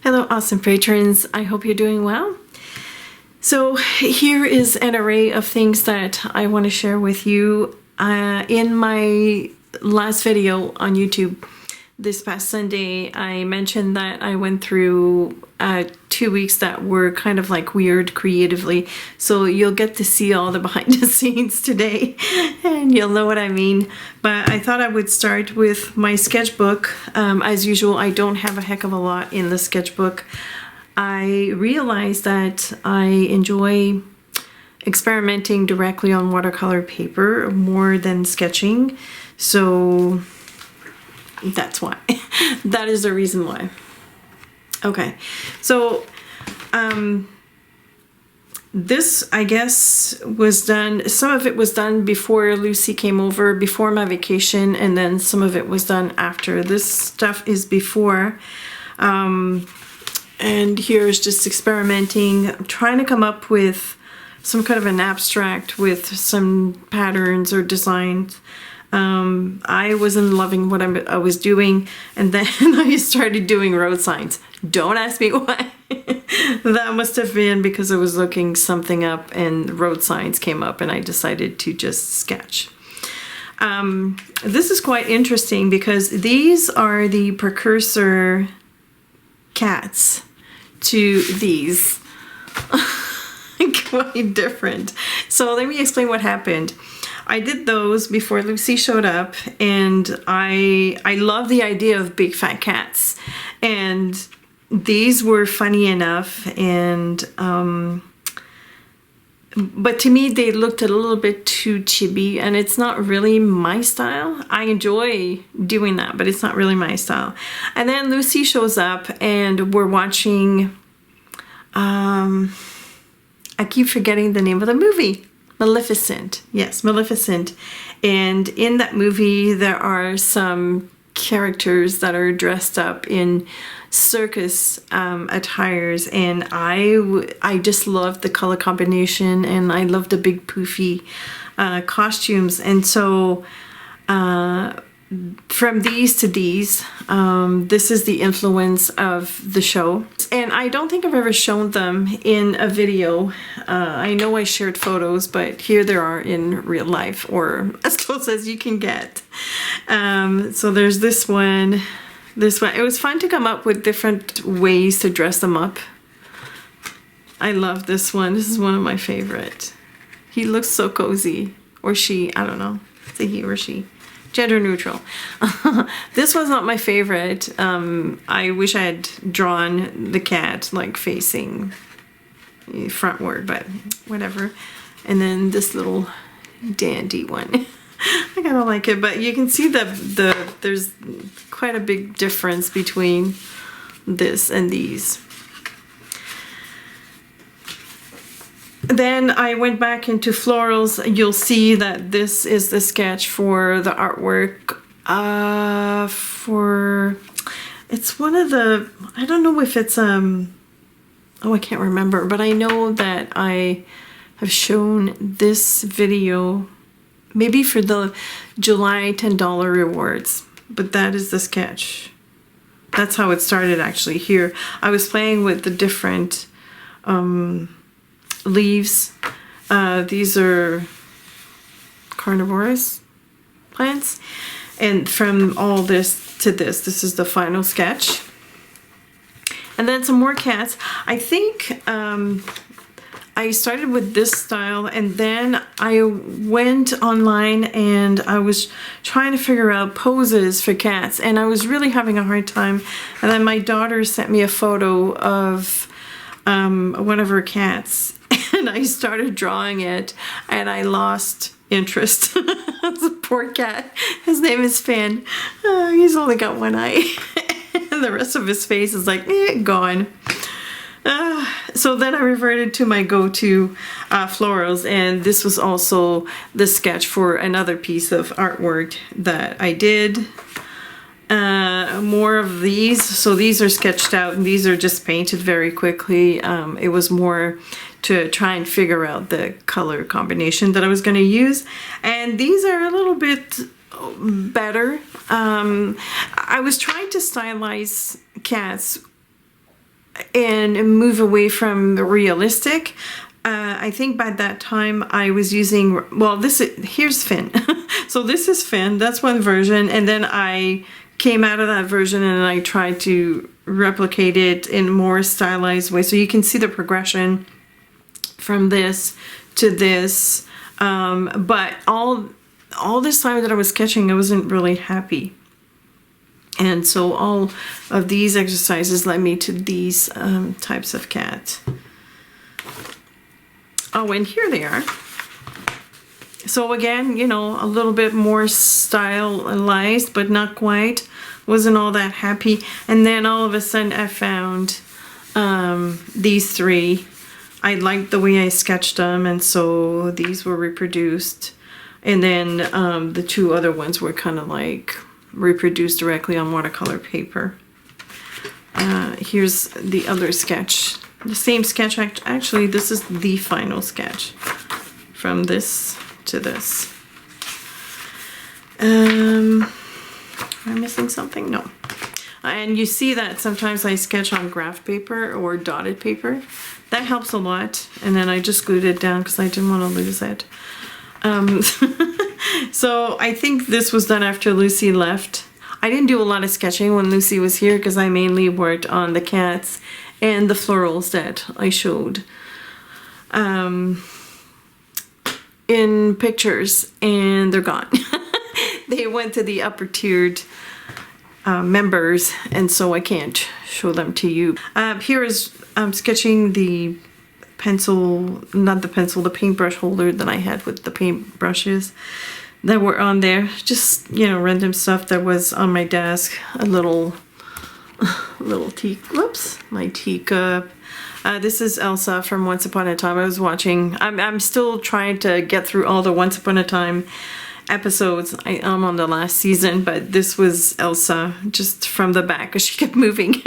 Hello, awesome patrons. I hope you're doing well. So here is an array of things that I want to share with you. In my last video on YouTube this past Sunday, I mentioned that I went through 2 weeks that were kind of like weird creatively. So you'll get to see all the behind the scenes today and you'll know what I mean. But I thought I would start with my sketchbook. As usual, I don't have a heck of a lot in the sketchbook. I realized that I enjoy experimenting directly on watercolor paper more than sketching. So that's why. That is the reason why. Okay, so this, I guess, was done, some of it was done before Lucy came over, before my vacation, and then some of it was done after. This stuff is before. And here's just experimenting, trying to come up with some kind of an abstract with some patterns or designs. I wasn't loving what I was doing, and then I started doing road signs. Don't ask me why. That must have been because I was looking something up and road signs came up and I decided to just sketch. This is quite interesting because these are the precursor cats to these. Quite different. So let me explain what happened. I did those before Lucy showed up, and I love the idea of big fat cats, and these were funny enough, and but to me they looked a little bit too chibi, and it's not really my style. I enjoy doing that, but it's not really my style. And then Lucy shows up and we're watching I keep forgetting the name of the movie. Maleficent. Yes, Maleficent. And in that movie there are some characters that are dressed up in circus attires, and I just love the color combination, and I love the big poofy costumes. And so from these to these, this is the influence of the show. And I don't think I've ever shown them in a video. I know I shared photos, but here they are in real life, or as close as you can get. So there's this one, this one. It was fun to come up with different ways to dress them up. I love this one. This is one of my favorite. He looks so cozy, or she, I don't know. It's a he or she. Gender neutral. This was not my favorite. I wish I had drawn the cat like facing frontward, but whatever. And then this little dandy one. I kind of like it, but you can see that there's quite a big difference between this and these. Then I went back into florals. You'll see that this is the sketch for the artwork it's one of the, I don't know if it's oh, I can't remember, but I know that I have shown this video maybe for the July $10 rewards, but that is the sketch. That's how it started actually. Here I was playing with the different leaves. These are carnivorous plants, and from all this to this is the final sketch. And then some more cats. I think I started with this style, and then I went online and I was trying to figure out poses for cats, and I was really having a hard time. And then my daughter sent me a photo of one of her cats, and I started drawing it, and I lost interest. It's a poor cat. His name is Finn. He's only got one eye, and the rest of his face is like gone. So then I reverted to my go-to florals, and this was also the sketch for another piece of artwork that I did. More of these. So these are sketched out, and these are just painted very quickly. It was more to try and figure out the color combination that I was going to use, and these are a little bit better. I was trying to stylize cats and move away from the realistic. I think by that time I was using, well, here's Finn. So this is Finn, that's one version, and then I came out of that version and I tried to replicate it in more stylized way. So you can see the progression from this to this. But all this time that I was sketching, I wasn't really happy. And so all of these exercises led me to these types of cat. Oh, and here they are. So again, you know, a little bit more stylized, but not quite. Wasn't all that happy. And then all of a sudden I found these three. I liked the way I sketched them, and so these were reproduced. And then the two other ones were kind of like reproduced directly on watercolor paper. Here's the other sketch. The same sketch, actually this is the final sketch from this to this. Am I missing something? No. And you see that sometimes I sketch on graph paper or dotted paper. That helps a lot. And then I just glued it down because I didn't want to lose it. So I think this was done after Lucy left. I didn't do a lot of sketching when Lucy was here because I mainly worked on the cats and the florals that I showed in pictures, and they're gone. They went to the upper tiered members, and so I can't show them to you. Here is sketching the pencil, not the pencil, the paintbrush holder that I had with the paintbrushes that were on there. Just, you know, random stuff that was on my desk. A little tea, whoops, my teacup. This is Elsa from Once Upon a Time. I was watching, I'm still trying to get through all the Once Upon a Time episodes. I'm on the last season, but this was Elsa just from the back because she kept moving.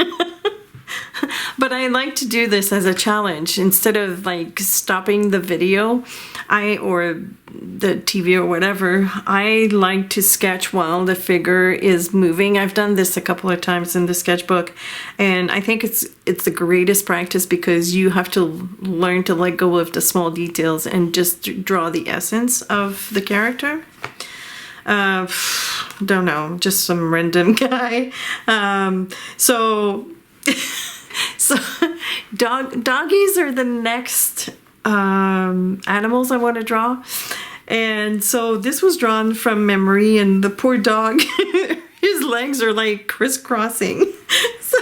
But I like to do this as a challenge. Instead of like stopping the video or the TV or whatever, I like to sketch while the figure is moving. I've done this a couple of times in the sketchbook, and I think it's the greatest practice because you have to learn to let go of the small details and just draw the essence of the character. Don't know, just some random guy. So doggies are the next animals I want to draw. And so this was drawn from memory, and the poor dog, his legs are like crisscrossing. So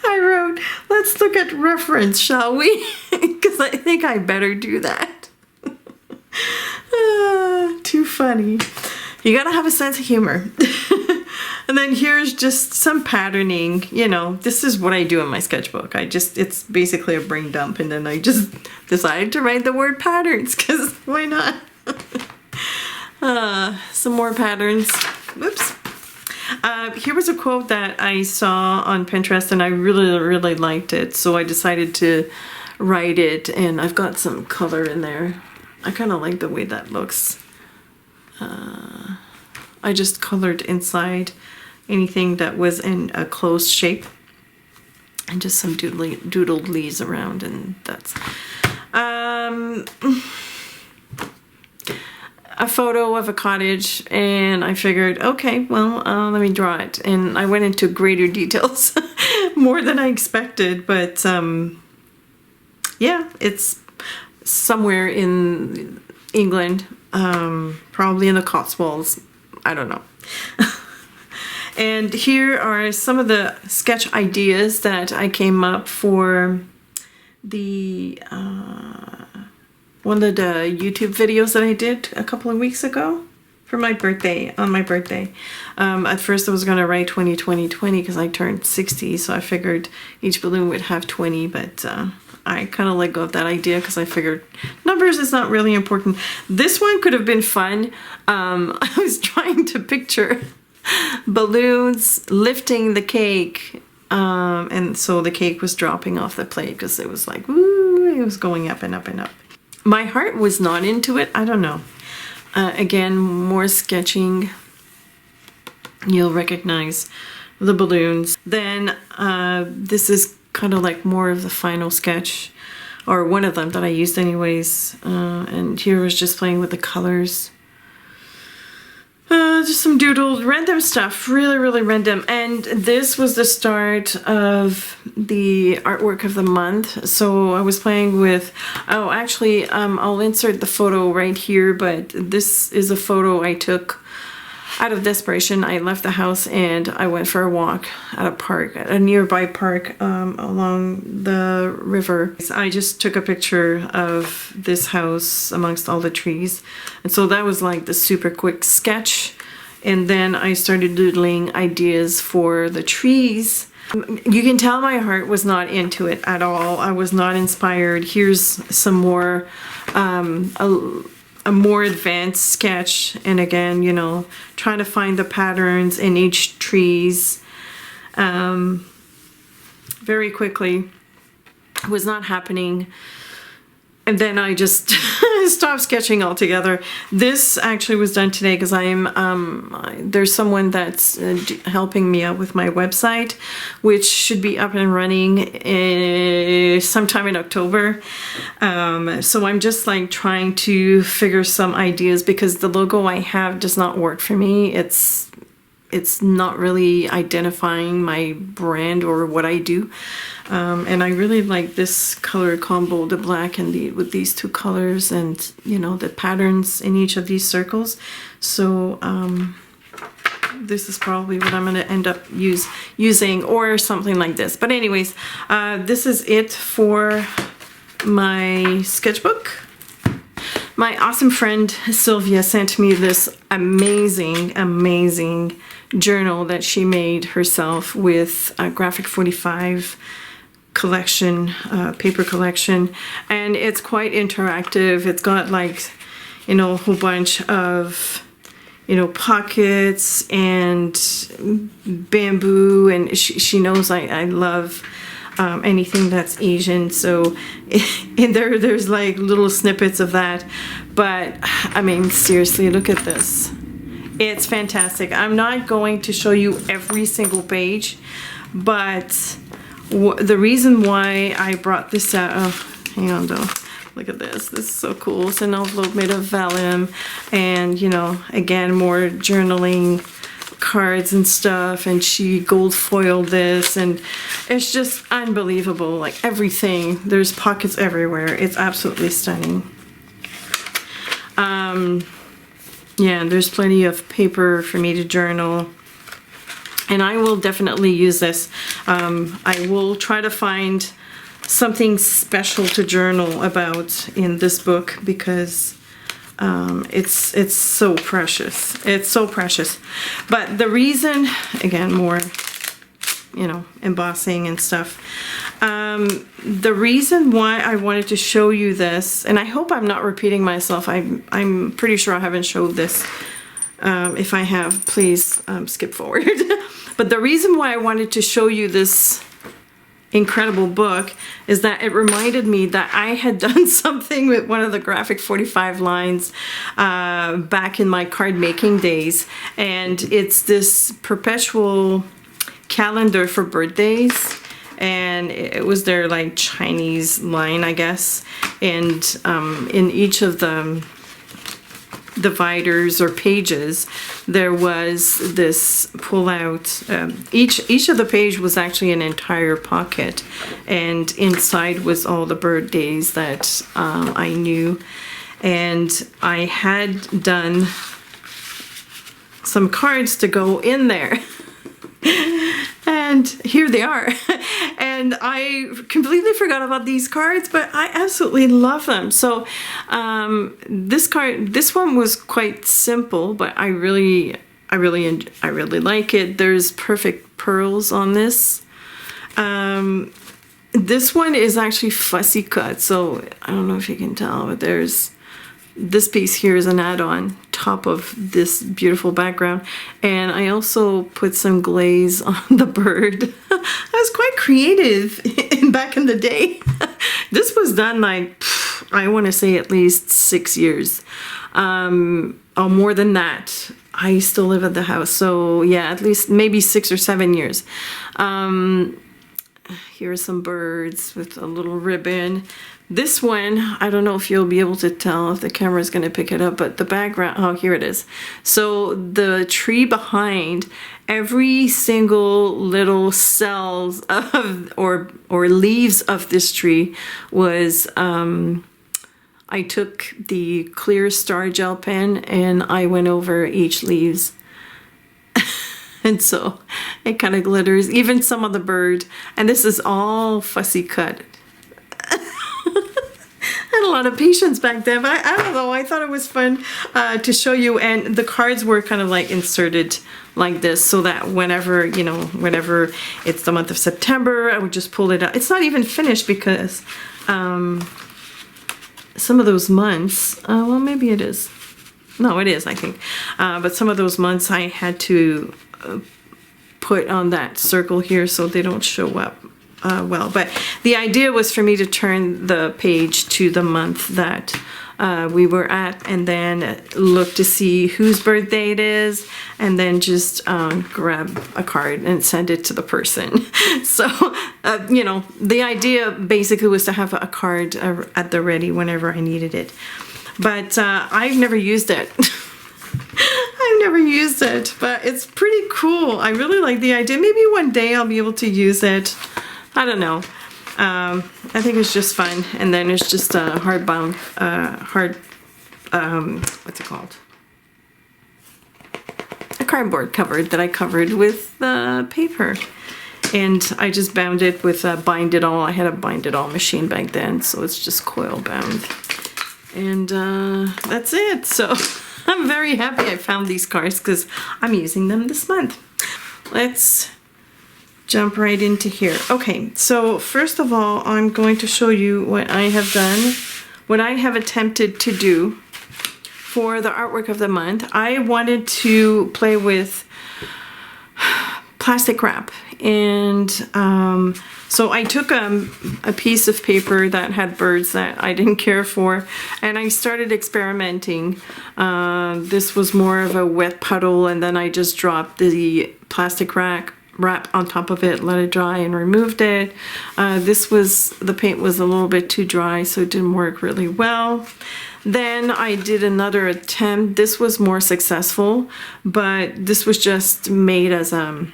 I wrote, let's look at reference, shall we? Because I think I better do that. Too funny. You gotta have a sense of humor. And then here's just some patterning. You know, this is what I do in my sketchbook. It's basically a brain dump, and then I just decided to write the word patterns because why not? Some more patterns. Whoops. Here was a quote that I saw on Pinterest, and I really, really liked it. So I decided to write it, and I've got some color in there. I kind of like the way that looks. I just colored inside anything that was in a closed shape, and just some doodled leaves around, and that's a photo of a cottage, and I figured, okay, well, let me draw it, and I went into greater details, more than I expected, but yeah, it's somewhere in England, probably in the Cotswolds, I don't know. And here are some of the sketch ideas that I came up for the one of the YouTube videos that I did a couple of weeks ago for my birthday, on my birthday. At first I was gonna write 2020 because I turned 60, so I figured each balloon would have 20, but I kind of let go of that idea because I figured numbers is not really important. This one could have been fun. I was trying to picture balloons lifting the cake, and so the cake was dropping off the plate because it was like, woo, it was going up and up and up. My heart was not into it. I don't know. Again, more sketching. You'll recognize the balloons. Then this is kind of like more of the final sketch, or one of them that I used anyways. And here was just playing with the colors. Just some doodled random stuff, really random. And this was the start of the artwork of the month. So I was playing with, oh, actually, I'll insert the photo right here, but this is a photo I took out of desperation. I left the house and I went for a walk at a park, at a nearby park along the river. I just took a picture of this house amongst all the trees. And so that was like the super quick sketch. And then I started doodling ideas for the trees. You can tell my heart was not into it at all. I was not inspired. Here's some more, a more advanced sketch, and again, you know, trying to find the patterns in each trees very quickly. It was not happening, and then I just stopped sketching altogether. This actually was done today because there's someone that's helping me out with my website, which should be up and running sometime in October. So I'm just like trying to figure some ideas because the logo I have does not work for me. It's not really identifying my brand or what I do. And I really like this color combo, the black and with these two colors, and you know, the patterns in each of these circles. So this is probably what I'm going to end up using, or something like this. But anyways, this is it for my sketchbook. My awesome friend Sylvia sent me this amazing journal that she made herself with a Graphic 45 collection, paper collection, and it's quite interactive. It's got like, you know, a whole bunch of, you know, pockets and bamboo, and she knows I love anything that's Asian, so in there's like little snippets of that. But I mean, seriously, look at this. It's fantastic. I'm not going to show you every single page, but the reason why I brought this out, oh, hang on though, look at this. This is so cool. It's an envelope made of vellum, and you know, again, more journaling cards and stuff, and she gold foiled this, and it's just unbelievable. Like everything, there's pockets everywhere. It's absolutely stunning. Yeah, there's plenty of paper for me to journal, and I will definitely use this. I will try to find something special to journal about in this book because it's so precious. It's so precious. But the reason, again, more, you know, embossing and stuff. The reason why I wanted to show you this, and I hope I'm not repeating myself. I'm pretty sure I haven't showed this. If I have, please skip forward. But the reason why I wanted to show you this incredible book is that it reminded me that I had done something with one of the Graphic 45 lines back in my card making days, and it's this perpetual calendar for birthdays, and it was their like Chinese line, I guess, and in each of the dividers or pages there was this pull out. Each of the page was actually an entire pocket, and inside was all the birthdays that I knew, and I had done some cards to go in there. And here they are. And I completely forgot about these cards, but I absolutely love them. So this one was quite simple, but I really like it. There's perfect pearls on this. This one is actually fussy cut, so I don't know if you can tell, but there's this piece here is an add-on top of this beautiful background, and I also put some glaze on the bird. I was quite creative back in the day. This was done like, I want to say at least 6 years, or more than that. I still live at the house, so yeah, at least maybe 6 or 7 years. Here are some birds with a little ribbon. This one, I don't know if you'll be able to tell if the camera is going to pick it up, but the background, oh, here it is. So the tree behind, every single little cells of, or leaves of this tree was, I took the clear star gel pen and I went over each leaves. And so it kind of glitters, even some of the bird. And this is all fussy cut. I had a lot of patience back then, but I don't know, I thought it was fun to show you. And the cards were kind of like inserted like this, so that whenever, you know, whenever it's the month of September, I would just pull it out. It's not even finished because some of those months, well, maybe it is. No, it is, I think. But some of those months I had to put on that circle here so they don't show up well. But the idea was for me to turn the page to the month that we were at, and then look to see whose birthday it is, and then just grab a card and send it to the person. So, you know, the idea basically was to have a card at the ready whenever I needed it. But I've never used it. I've never used it, but it's pretty cool. I really like the idea. Maybe one day I'll be able to use it. I don't know. I think it's just fun. And then it's just a hardbound, what's it called? A cardboard cover that I covered with paper. And I just bound it with a bind it all. I had a bind it all machine back then, so it's just coil bound. And that's it. So I'm very happy I found these cards because I'm using them this month. Let's jump right into here. Okay, so first of all, I'm going to show you what I have done, what I have attempted to do for the artwork of the month. I wanted to play with plastic wrap, and so I took a piece of paper that had birds that I didn't care for, and I started experimenting. This was more of a wet puddle, and then I just dropped the plastic wrap on top of it, let it dry, and removed it. The paint was a little bit too dry, so it didn't work really well. Then I did another attempt. This was more successful, but this was just made as an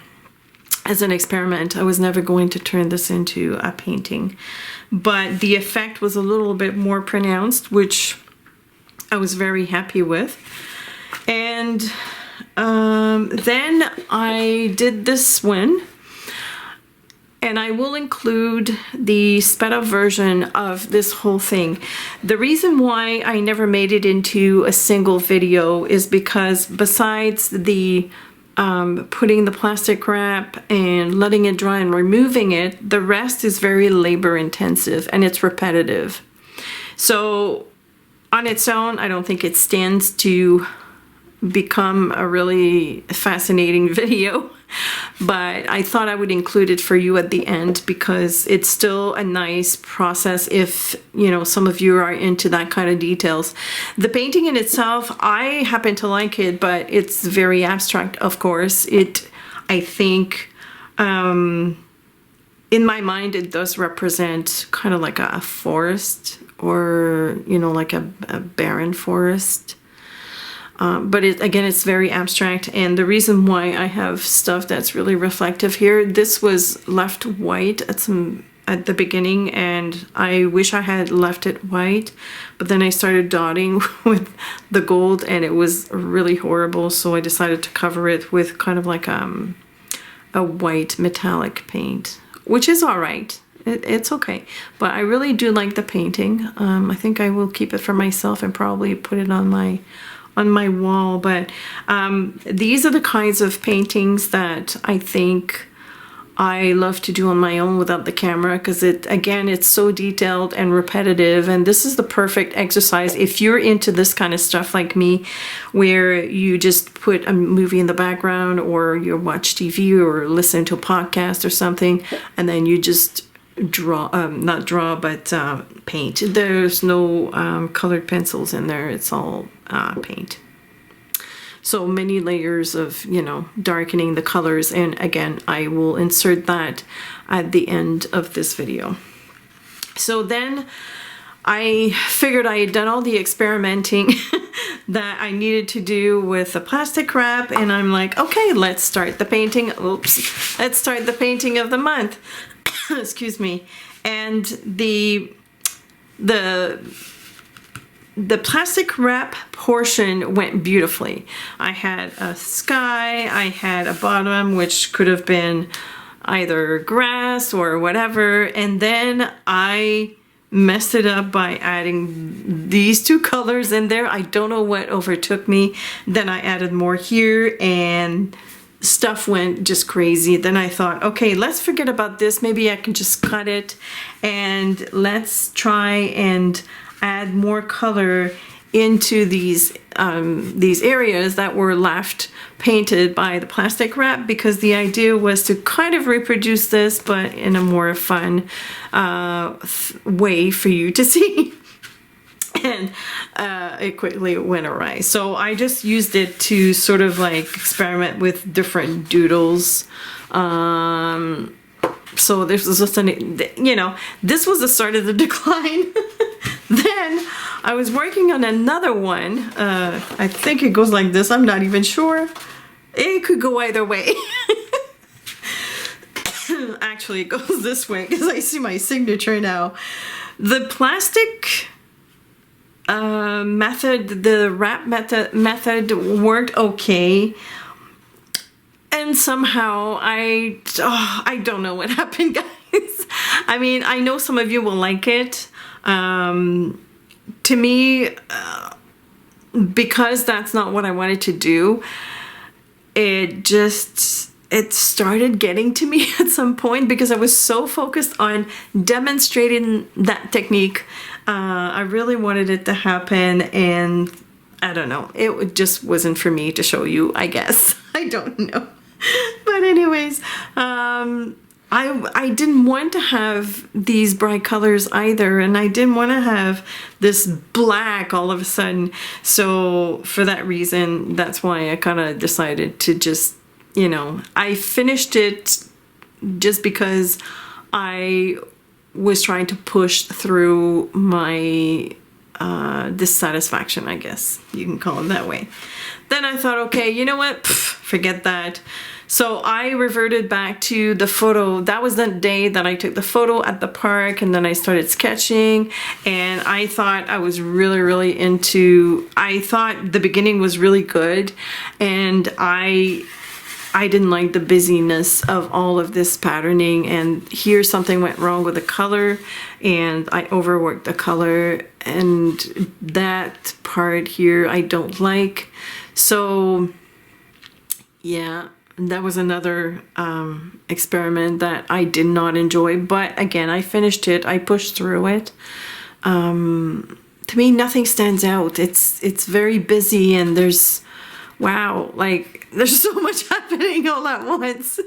experiment. I was never going to turn this into a painting, but the effect was a little bit more pronounced, which I was very happy with. And then I did this one, and I will include the sped up version of this whole thing. The reason why I never made it into a single video is because besides the putting the plastic wrap and letting it dry and removing it, the rest is very labor intensive and it's repetitive. So on its own, I don't think it stands to become a really fascinating video, but I thought I would include it for you at the end because it's still a nice process if, you know, some of you are into that kind of details. The painting in itself, I happen to like it, but it's very abstract, of course. I think, in my mind, it does represent kind of like a forest, or, you know, like a barren forest. But again, it's very abstract, and the reason why I have stuff that's really reflective here, this was left white at the beginning, and I wish I had left it white, but then I started dotting with the gold and it was really horrible, so I decided to cover it with kind of like a white metallic paint, which is all right. It's okay, but I really do like the painting. I think I will keep it for myself and probably put it on my wall. But these are the kinds of paintings that I think I love to do on my own without the camera, because it's so detailed and repetitive, and this is the perfect exercise if you're into this kind of stuff like me, where you just put a movie in the background, or you watch TV or listen to a podcast or something, and then you just draw, not draw, but paint. There's no colored pencils in there, it's all paint. So many layers of, you know, darkening the colors. And again, I will insert that at the end of this video. So then I figured I had done all the experimenting that I needed to do with the plastic wrap, and I'm like, okay, let's start the painting. Oops, let's start the painting of the month. Excuse me. And the plastic wrap portion went beautifully. I had a sky, I had a bottom, which could have been either grass or whatever, and then I messed it up by adding these two colors in there. I don't know what overtook me. Then I added more here and stuff went just crazy. Then I thought, okay, let's forget about this. Maybe I can just cut it and let's try and add more color into these areas that were left painted by the plastic wrap, because the idea was to kind of reproduce this but in a more fun way for you to see. And it quickly went awry. So I just used it to sort of like experiment with different doodles. So this was just an, you know, this was the start of the decline. Then I was working on another one. I think it goes like this. I'm not even sure. It could go either way. Actually, it goes this way because I see my signature now. The plastic method, the wrap method worked okay. And somehow I don't know what happened, guys. I mean, I know some of you will like it. To me, because that's not what I wanted to do, it started getting to me at some point because I was so focused on demonstrating that technique. I really wanted it to happen, and I don't know, it just wasn't for me to show you, I guess. I don't know. But anyways, I didn't want to have these bright colors either, and I didn't want to have this black all of a sudden. So for that reason, that's why I kind of decided to just, you know, I finished it just because I was trying to push through my dissatisfaction, I guess you can call it that way. Then I thought, okay, you know what, forget that. So I reverted back to the photo. That was the day that I took the photo at the park, and then I started sketching, and I thought I was really into, I thought the beginning was really good, and I didn't like the busyness of all of this patterning, and here something went wrong with the color, and I overworked the color, and that part here I don't like. So yeah, that was another experiment that I did not enjoy, but again, I finished it. I pushed through it. To me, nothing stands out. It's very busy, and there's, wow, like there's so much happening all at once.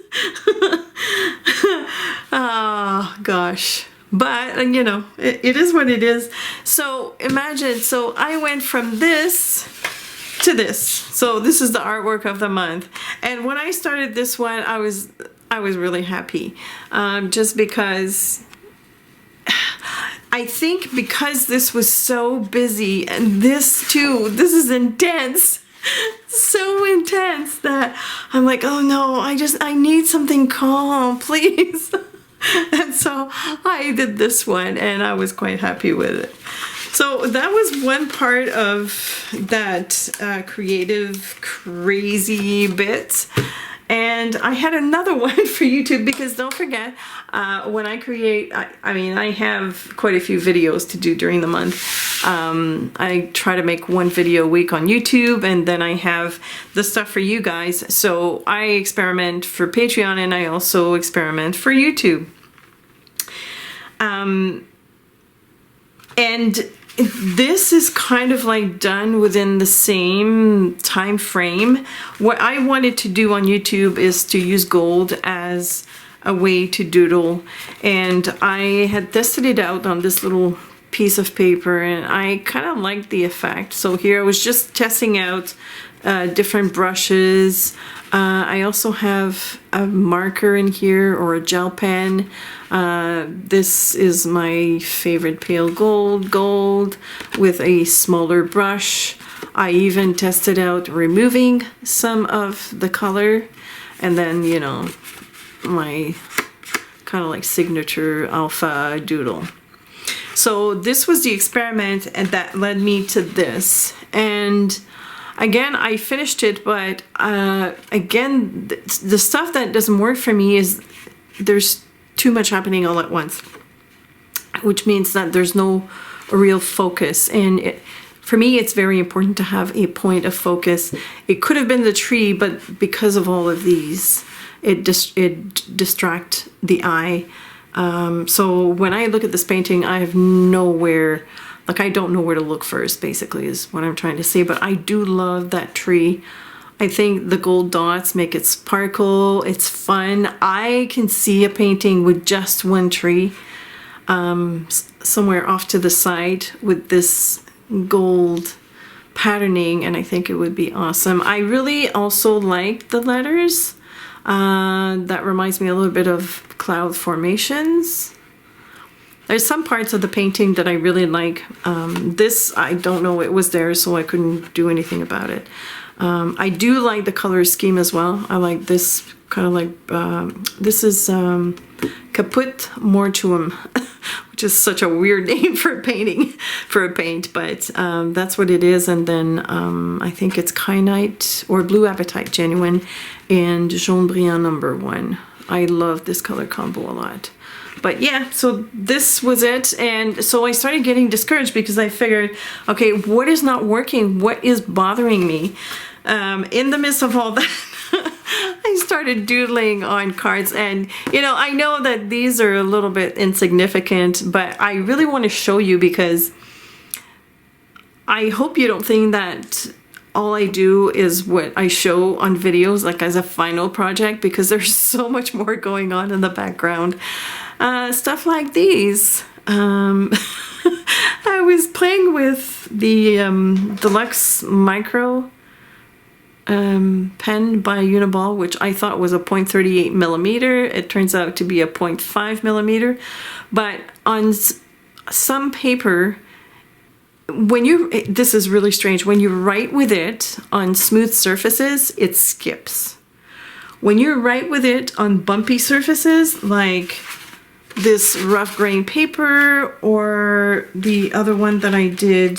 Oh gosh. But you know, it is what it is. So imagine, so I went from this to this. So this is the artwork of the month. And when I started this one, I was really happy. Just because I think because this was so busy, and this too, this is intense. So intense that I'm like, oh no, I need something calm, please. And so I did this one, and I was quite happy with it. So that was one part of that creative, crazy bit. And I had another one for YouTube, because don't forget, when I create, I mean, I have quite a few videos to do during the month. I try to make one video a week on YouTube, and then I have the stuff for you guys. So I experiment for Patreon, and I also experiment for YouTube. And this is kind of like done within the same time frame. What I wanted to do on YouTube is to use gold as a way to doodle, and I had tested it out on this little piece of paper, and I kind of liked the effect. So here I was just testing out different brushes. I also have a marker in here, or a gel pen. This is my favorite pale gold with a smaller brush. I even tested out removing some of the color, and then, you know, my kind of like signature alpha doodle. So this was the experiment, and that led me to this. And again, I finished it, but again, the stuff that doesn't work for me is there's too much happening all at once, which means that there's no real focus. And for me, it's very important to have a point of focus. It could have been the tree, but because of all of these, it distracts the eye. So when I look at this painting, I have nowhere, like I don't know where to look first, basically, is what I'm trying to say. But I do love that tree. I think the gold dots make it sparkle. It's fun. I can see a painting with just one tree somewhere off to the side with this gold patterning, and I think it would be awesome. I really also like the letters. That reminds me a little bit of cloud formations. There's some parts of the painting that I really like. This, I don't know, it was there, so I couldn't do anything about it. I do like the color scheme as well. I like this kind of like, this is Caput Mortuum, which is such a weird name for a painting, for a paint, but that's what it is. And then I think it's Kyanite or Blue Apatite Genuine and Jaune Brillant #1. I love this color combo a lot. But yeah, so this was it. And so I started getting discouraged because I figured, okay, what is not working? What is bothering me? In the midst of all that, I started doodling on cards. And, you know, I know that these are a little bit insignificant, but I really want to show you because I hope you don't think that all I do is what I show on videos, like as a final project, because there's so much more going on in the background. Stuff like these. I was playing with the Deluxe Micro pen by Uniball, which I thought was a 0.38 millimeter. It turns out to be a 0.5 millimeter. But on some paper, when you, this is really strange, when you write with it on smooth surfaces, it skips. When you write with it on bumpy surfaces, like this rough grain paper or the other one that I did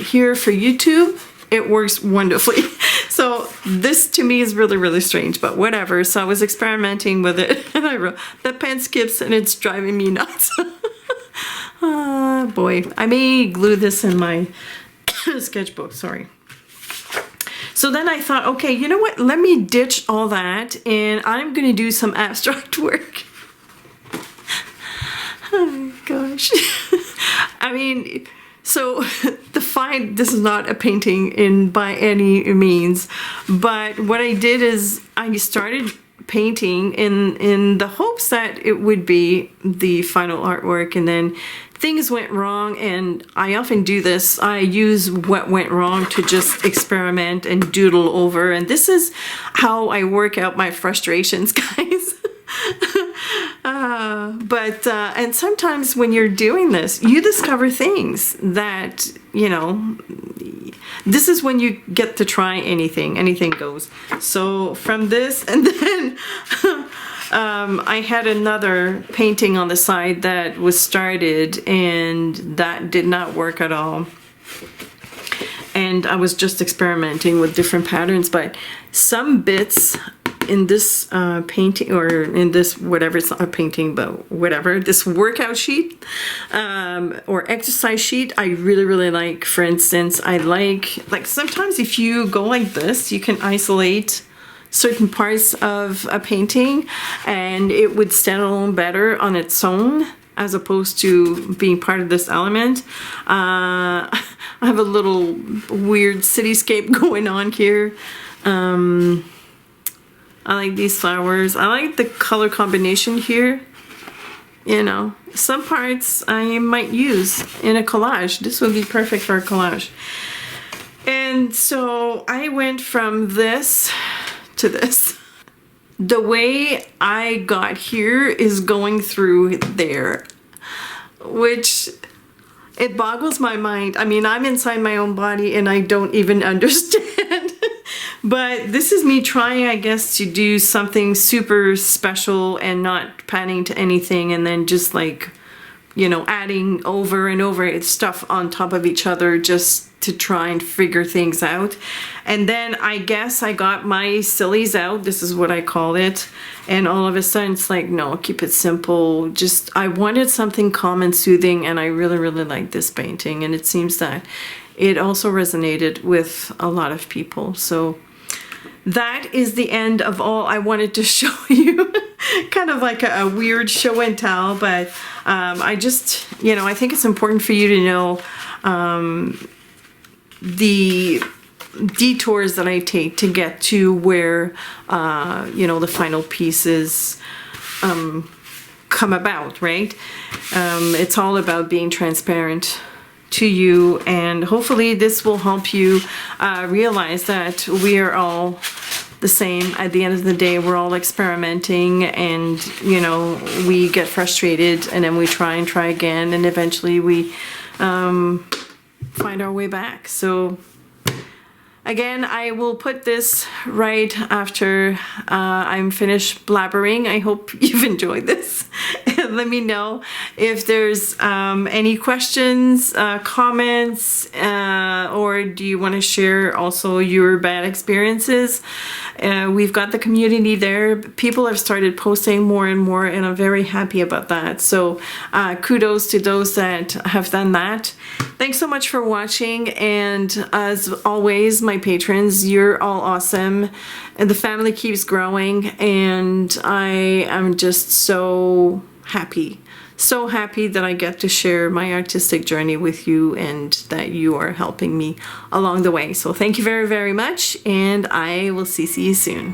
here for YouTube, it works wonderfully. So this to me is really, really strange, but whatever. So I was experimenting with it and I wrote, the pen skips and it's driving me nuts. Boy, I may glue this in my sketchbook, sorry. So then I thought, okay, you know what? Let me ditch all that and I'm gonna do some abstract work. Oh gosh. I mean, so this is not a painting by any means, but what I did is I started painting in the hopes that it would be the final artwork, and then things went wrong. And I often do this. I use what went wrong to just experiment and doodle over, and this is how I work out my frustrations, guys. And sometimes when you're doing this, you discover things that, you know, this is when you get to try anything goes. So from this, and then I had another painting on the side that was started and that did not work at all. And I was just experimenting with different patterns, but some bits in this painting, or in this, whatever, it's not a painting, but whatever, this workout sheet or exercise sheet, I really, really like. For instance, I like sometimes if you go like this, you can isolate certain parts of a painting and it would stand alone better on its own as opposed to being part of this element. I have a little weird cityscape going on here. I like these flowers. I like the color combination here. You know, some parts I might use in a collage. This would be perfect for a collage. And so I went from this to this. The way I got here is going through there, which it boggles my mind. I mean, I'm inside my own body and I don't even understand. But this is me trying, I guess, to do something super special and not panning to anything, and then just like, you know, adding over and over stuff on top of each other just to try and figure things out. And then I guess I got my sillies out, this is what I call it, and all of a sudden it's like, no, keep it simple. Just, I wanted something calm and soothing, and I really, really like this painting, and it seems that it also resonated with a lot of people. So that is the end of all I wanted to show you. Kind of like a weird show and tell, but I just, you know, I think it's important for you to know the detours that I take to get to where, you know, the final pieces come about, right? It's all about being transparent to you, and hopefully this will help you realize that we are all the same. At the end of the day, we're all experimenting, and you know, we get frustrated and then we try and try again, and eventually we find our way back. So again, I will put this right after I'm finished blabbering. I hope you've enjoyed this. And let me know if there's any questions, comments, or do you want to share also your bad experiences. We've got the community there. People have started posting more and more, and I'm very happy about that. So kudos to those that have done that. Thanks so much for watching, and as always, my patrons, you're all awesome, and the family keeps growing, and I am just so happy that I get to share my artistic journey with you, and that you are helping me along the way. So thank you very, very much, and I will see you soon.